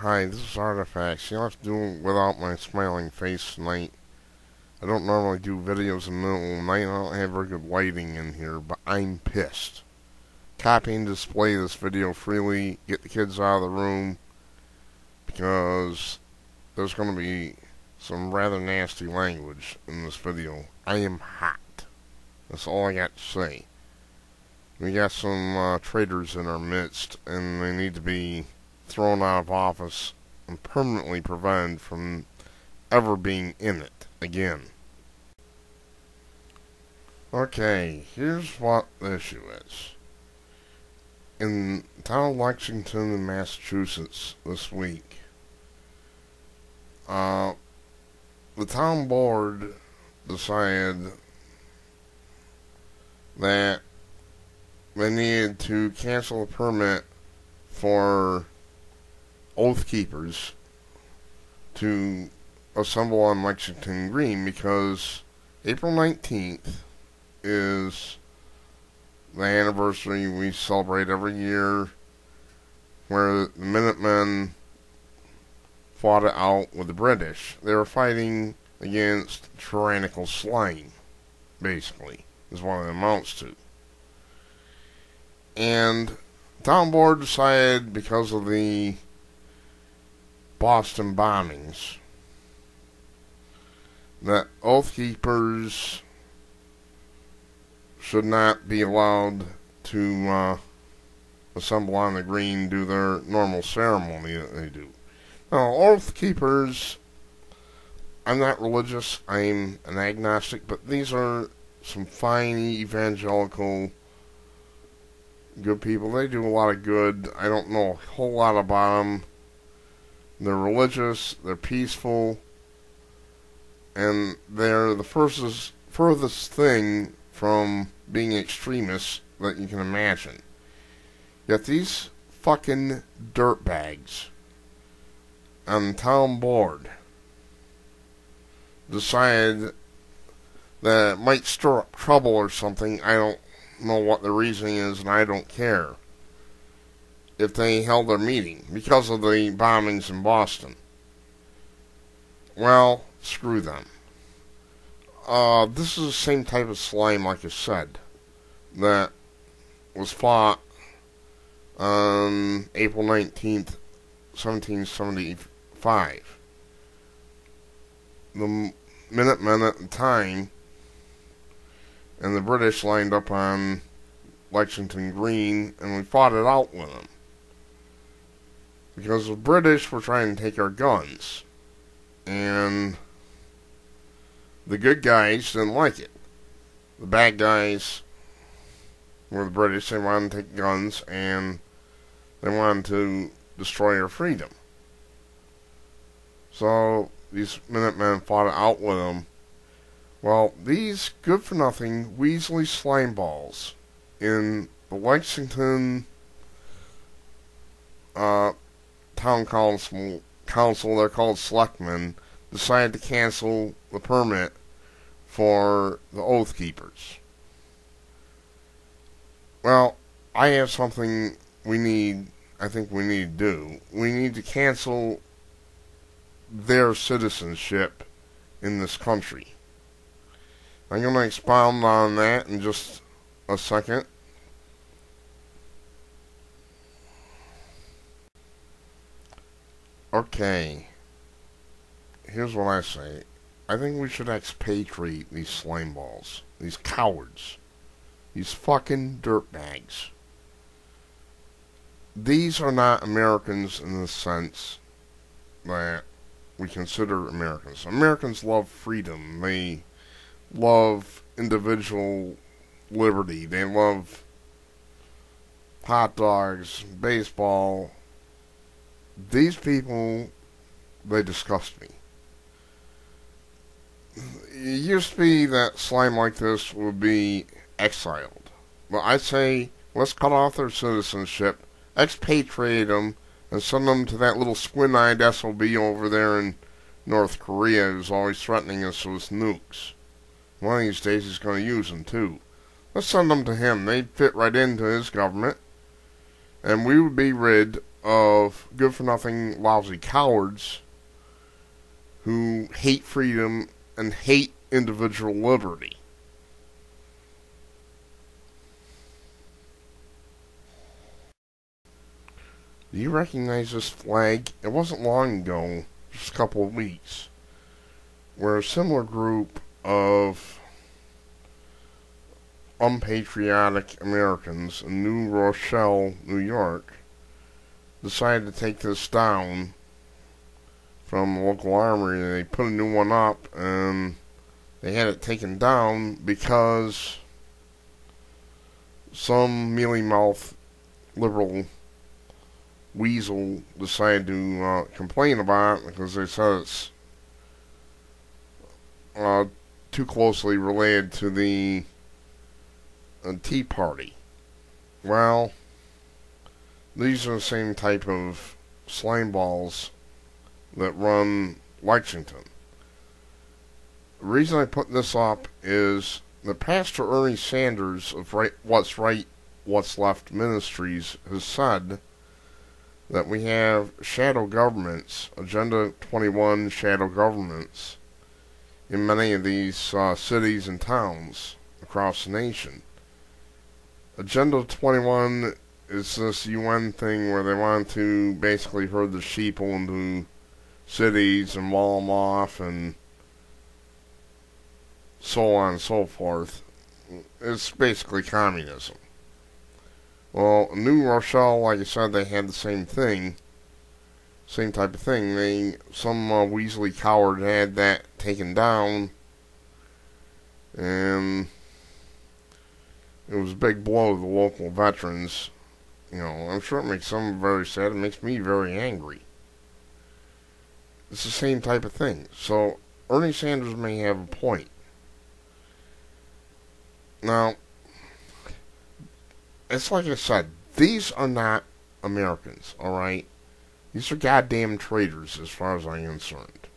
Hi, this is Artifacts. You'll have to do without my smiling face tonight. I don't normally do videos in the middle of the night. I don't have very good lighting in here, but I'm pissed. Copy and display this video freely. Get the kids out of the room, because there's going to be some rather nasty language in this video. I am hot. That's all I got to say. We got some traitors in our midst, and they need to be thrown out of office and permanently prevented from ever being in it again. Okay, here's what the issue is. In the town of Lexington in Massachusetts this week, the town board decided that they needed to cancel the permit for Oath Keepers to assemble on Lexington Green, because April 19th is the anniversary we celebrate every year where the Minutemen fought it out with the British. They were fighting against tyrannical slime, basically, is what it amounts to. And town board decided, because of the Boston bombings, that Oath Keepers should not be allowed to assemble on the green, do their normal ceremony that they do. Now, Oath Keepers, I'm not religious, I'm an agnostic, but these are some fine evangelical good people. They do a lot of good. I don't know a whole lot about them. They're religious, they're peaceful, and they're the furthest thing from being extremists that you can imagine. Yet these fucking dirtbags on the town board decided that it might stir up trouble or something. I don't know what the reasoning is, and I don't care if they held their meeting because of the bombings in Boston. Well, screw them. This is the same type of slime, like I said, that was fought on April 19th, 1775. The Minutemen at the time and the British lined up on Lexington Green, and we fought it out with them, because the British were trying to take our guns, and the good guys didn't like it. The bad guys were the British. They wanted to take guns, and they wanted to destroy our freedom. So these Minutemen fought it out with them. Well, these good-for-nothing, weaselly slime balls in the Lexington town council, they're called selectmen, decided to cancel the permit for the Oath Keepers. Well, I have something I think we need to do. We need to cancel their citizenship in this country. I'm going to expound on that in just a second. Okay. Here's what I say. I think we should expatriate these slime balls. These cowards. These fucking dirtbags. These are not Americans in the sense that we consider Americans. Americans love freedom. They love individual liberty. They love hot dogs, baseball. These people, they disgust me. It used to be that slime like this would be exiled. But I say, let's cut off their citizenship, expatriate them, and send them to that little squint-eyed SOB over there in North Korea who's always threatening us with nukes. One of these days he's going to use them too. Let's send them to him. They'd fit right into his government, and we would be rid of good-for-nothing, lousy cowards who hate freedom and hate individual liberty. Do you recognize this flag? It wasn't long ago, just a couple of weeks, where a similar group of unpatriotic Americans in New Rochelle, New York, decided to take this down from the local armory. They put a new one up, and they had it taken down because some mealy-mouthed liberal weasel decided to complain about it because they said it's too closely related to the Tea Party. Well, these are the same type of slime balls that run Lexington. The reason I put this up is that Pastor Ernie Sanders of What's Right, What's Left Ministries has said that we have shadow governments, Agenda 21 shadow governments, in many of these cities and towns across the nation. Agenda 21 is this UN thing where they want to basically herd the sheep into cities and wall them off and so on and so forth. It's basically communism. Well, New Rochelle, like I said, they had the same thing. Same type of thing. Some weaselly coward had that taken down. And it was a big blow to the local veterans. You know, I'm sure it makes some very sad. It makes me very angry. It's the same type of thing. So, Ernie Sanders may have a point. Now, it's like I said, these are not Americans, alright? These are goddamn traitors as far as I'm concerned.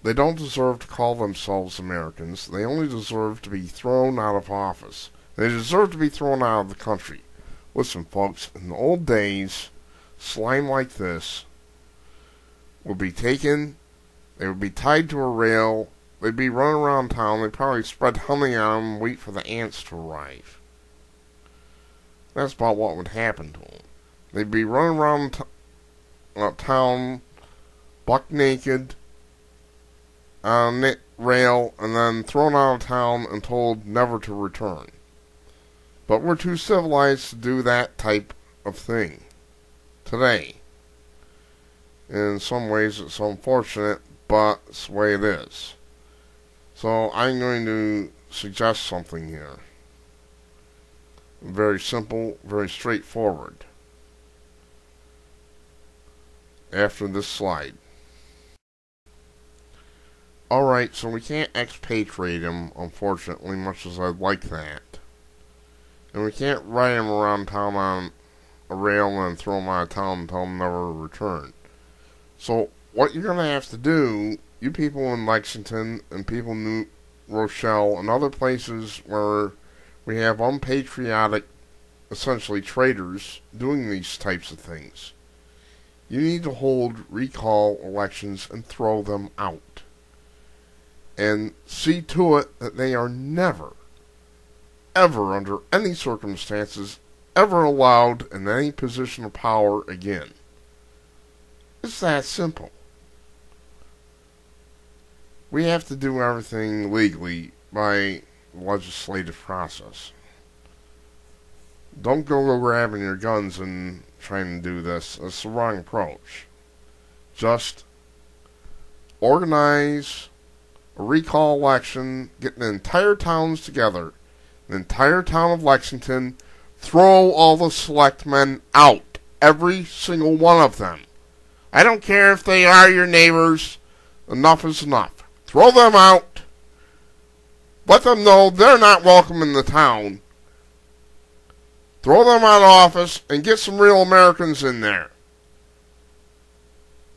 They don't deserve to call themselves Americans. They only deserve to be thrown out of office. They deserve to be thrown out of the country. Listen, folks, in the old days, slime like this would be taken, they would be tied to a rail, they'd be running around town, they'd probably spread honey on them and wait for the ants to arrive. That's about what would happen to them. They'd be running around town, buck naked, on a rail, and then thrown out of town and told never to return. But we're too civilized to do that type of thing today. In some ways it's unfortunate, but it's the way it is. So I'm going to suggest something here. Very simple, very straightforward. After this slide. Alright, so we can't expatriate him, unfortunately, much as I'd like that. And we can't ride him around town on a rail and throw him out of town and tell him never to return. So, what you're going to have to do, you people in Lexington and people in New Rochelle and other places where we have unpatriotic, essentially traitors, doing these types of things, you need to hold recall elections and throw them out. And see to it that they are never, ever, under any circumstances, ever allowed in any position of power again. It's that simple. We have to do everything legally by legislative process. Don't go grabbing your guns and trying to do this. That's the wrong approach. Just organize a recall election, get the entire towns together, the entire town of Lexington, throw all the selectmen out. Every single one of them. I don't care if they are your neighbors. Enough is enough. Throw them out. Let them know they're not welcome in the town. Throw them out of office and get some real Americans in there.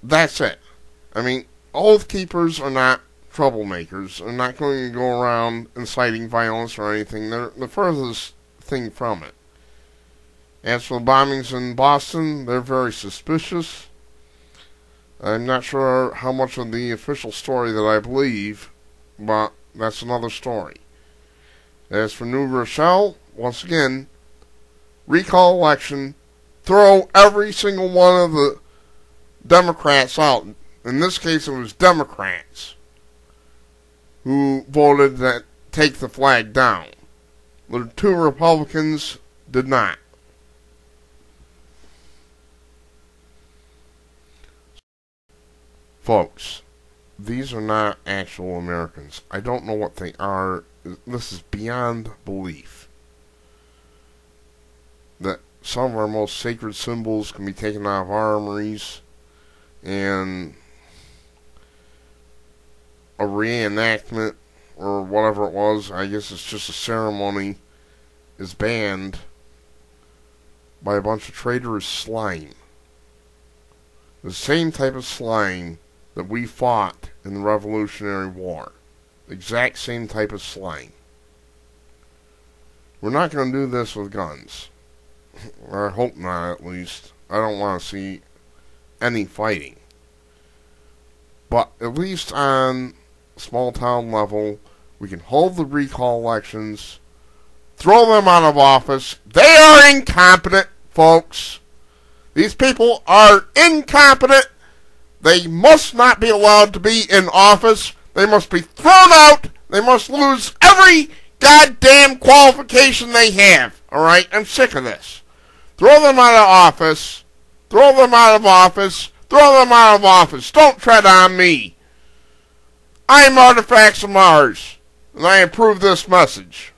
That's it. I mean, oath keepers are not troublemakers. They're not going to go around inciting violence or anything. They're the furthest thing from it. As for the bombings in Boston, they're very suspicious. I'm not sure how much of the official story that I believe, but that's another story. As for New Rochelle, once again, recall election, throw every single one of the Democrats out. In this case, it was Democrats who voted that take the flag down. The two Republicans did not. Folks, these are not actual Americans. I don't know what they are. This is beyond belief. That some of our most sacred symbols can be taken out of armories and a reenactment or whatever it was, I guess it's just a ceremony, is banned by a bunch of traitorous slime. The same type of slime that we fought in the Revolutionary War. The exact same type of slime. We're not going to do this with guns. I hope not, at least. I don't want to see any fighting. But at least on small town level, we can hold the recall elections, throw them out of office. They are incompetent, folks. These people are incompetent. They must not be allowed to be in office. They must be thrown out. They must lose every goddamn qualification they have. Alright? I'm sick of this. Throw them out of office. Throw them out of office. Throw them out of office. Don't tread on me. I am Artifacts of Mars, and I approve this message.